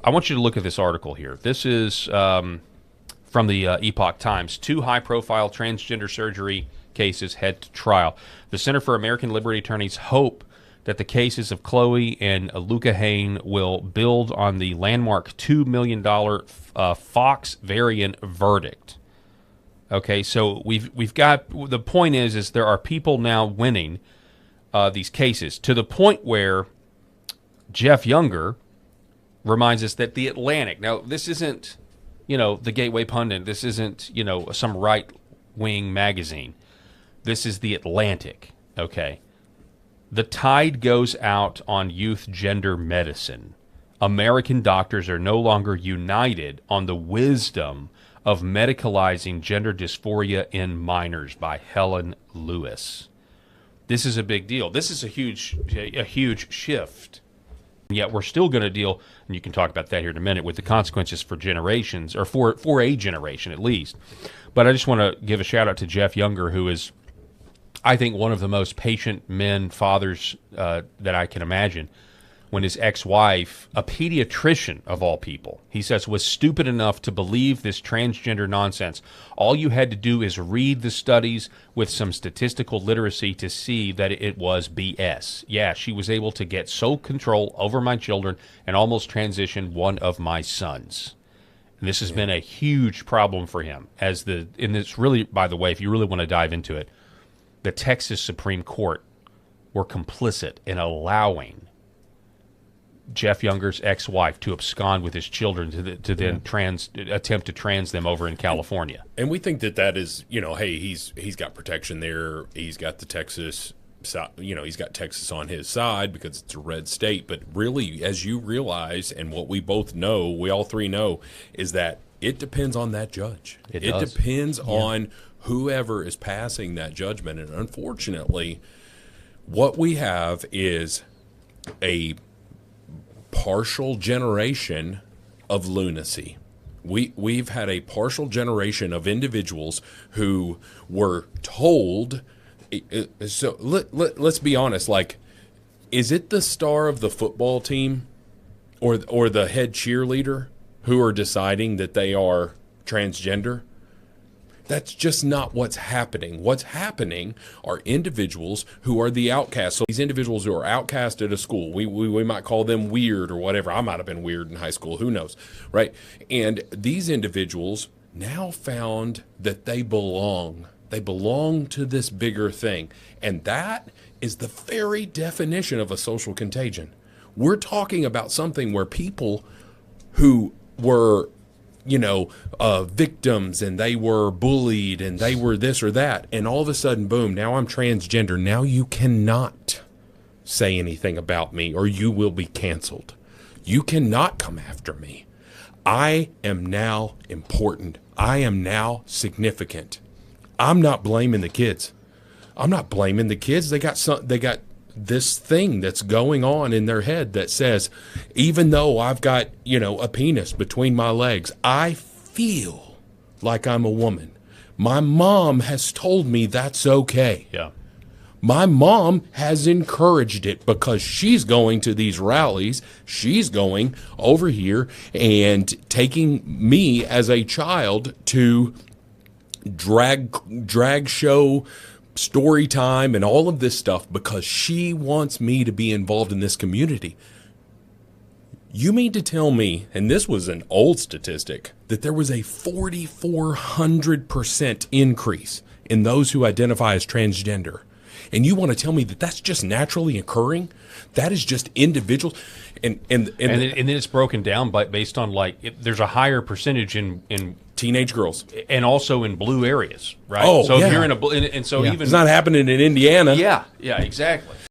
I want you to look at this article here. This is from the Epoch Times. 2 high-profile transgender surgery cases head to trial. The Center for American Liberty Attorneys hope that the cases of Chloe and Luca Hain will build on the landmark $2 million Fox variant verdict. Okay, so we've got, the point is there are people now winning these cases to the point where Jeff Younger reminds us that the Atlantic, now this isn't, the Gateway Pundit, this isn't, some right-wing magazine. This is the Atlantic, okay? The tide goes out on youth gender medicine. American doctors are no longer united on the wisdom of medicalizing gender dysphoria in minors by Helen Lewis. This is a big deal. This is a huge shift. Yet we're still going to deal, and you can talk about that here in a minute, with the consequences for generations, or for a generation at least. But I just want to give a shout out to Jeff Younger, who is, I think, one of the most patient men, fathers that I can imagine, when his ex-wife, a pediatrician of all people, he says, was stupid enough to believe this transgender nonsense. All you had to do is read the studies with some statistical literacy to see that it was BS. Yeah, she was able to get sole control over my children and almost transition one of my sons. And this has been a huge problem for him. And it's really, by the way, if you really want to dive into it, the Texas Supreme Court were complicit in allowing Jeff Younger's ex-wife to abscond with his children to then attempt to trans them over in California. And we think that is, hey, he's got protection there. He's got the Texas, he's got Texas on his side because it's a red state. But really, as you realize, and what we both know, we all three know, is that it depends on that judge. It depends on whoever is passing that judgment. And unfortunately, what we have is a partial generation of lunacy. We've had a partial generation of individuals who were told. So let's be honest. Like, is it the star of the football team or the head cheerleader who are deciding that they are transgender? That's just not what's happening. What's happening are individuals who are the outcasts. So these individuals who are outcast at a school, we might call them weird or whatever. I might have been weird in high school. Who knows, right? And these individuals now found that they belong. They belong to this bigger thing. And that is the very definition of a social contagion. We're talking about something where people who were victims, and they were bullied, and they were this or that, and all of a sudden, boom, now I'm transgender. Now you cannot say anything about me, or you will be canceled. You cannot come after me. I am now important. I am now significant. I'm not blaming the kids. They got this thing that's going on in their head that says, even though I've got, a penis between my legs, I feel like I'm a woman. My mom has told me that's okay. Yeah. My mom has encouraged it because she's going to these rallies. She's going over here and taking me as a child to drag show story time and all of this stuff because she wants me to be involved in this community. You mean to tell me, and this was an old statistic, that there was a 4,400% increase in those who identify as transgender? And you want to tell me that that's just naturally occurring? That is just individuals? And then it's broken down based on, there's a higher percentage in teenage girls, and also in blue areas, right? Oh, so yeah. if you're in a, and so even it's not happening in Indiana. Yeah, exactly.